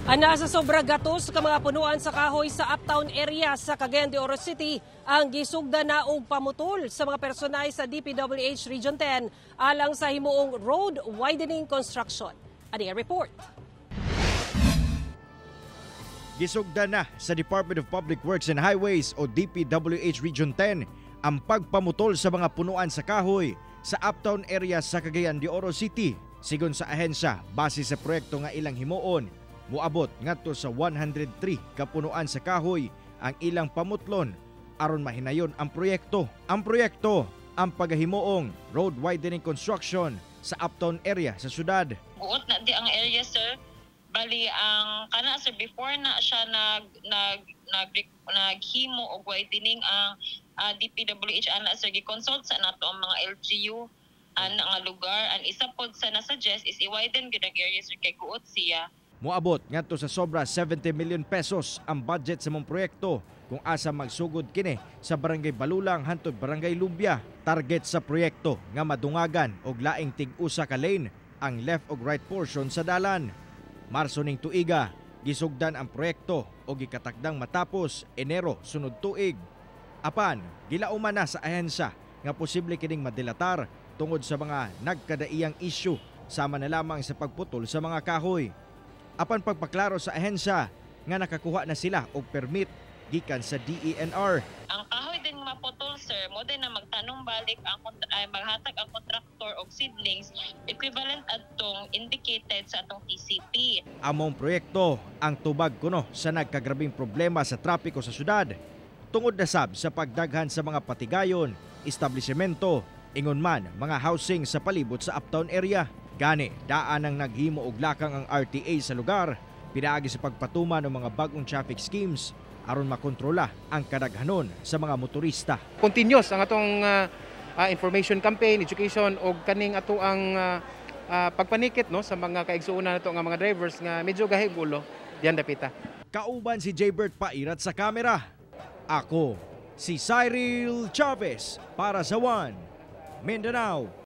Ana sa sobra gatos ka mga punuan sa kahoy sa uptown area sa Cagayan de Oro City ang gisugda na og pamutol sa mga personay sa DPWH Region 10 alang sa himuong road widening construction. Ani report. Gisugda na sa Department of Public Works and Highways o DPWH Region 10 ang pagpamutol sa mga punuan sa kahoy sa uptown area sa Cagayan de Oro City. Sigon sa ahensya, base sa proyekto nga ilang himuon, muabot ngadto sa 103 ka punuan sa kahoy ang ilang pamutlon aron mahinayon ang proyekto. Ang proyekto ang pagahimuong road widening construction sa uptown area sa syudad. Buot na di ang area, sir. Bali ang kana sir before na siya naghimo og widening ang DPWH ana sir gi-consult sa nato ang mga LGU ana nga lugar. Ang isa pod sa na-suggest is i-widen gyud ang area sir kay guot siya. Muabot ngadto sa sobra 70 million pesos ang budget sa mong proyekto kung asa magsugod kini sa Barangay Balulang hantod Barangay Lumbia. Target sa proyekto nga madungagan og laing tig-usa ka lane ang left ug right portion sa dalan. Marso ning tuiga gisugdan ang proyekto og gikatakdang matapos Enero sunod tuig. Apan gilauman na sa ahensya nga posible kining madilatar tungod sa mga nagkadaiyang issue sama na lamang sa pagputol sa mga kahoy. Apan pagpaklaro sa ahensya nga nakakuha na sila og permit gikan sa DENR. Ang kahoy din maputol sir, mo din na magtanong balik ang maghatag ang kontraktor og seedlings equivalent adtong indicated sa atong TCP. Among proyekto ang tubag kuno sa nagkagrabing problema sa trapiko sa syudad. Tungod na sab sa pagdaghan sa mga patigayon, establishmento, ingon man mga housing sa palibot sa uptown area. Gani, daan ang naghimo og lakang ang RTA sa lugar, pinaagi sa pagpatuman ng mga bagong traffic schemes aron makontrola ang kadaghanon sa mga motorista. Continuous ang atong information campaign, education og kaning ato ang pagpanikit no sa mga kaigsuonan nato nga mga drivers nga medyo gahigulo diyan dapita. Kauban si Jaybert Pairat sa kamera. Ako si Cyril Chavez para sa One Mindanao.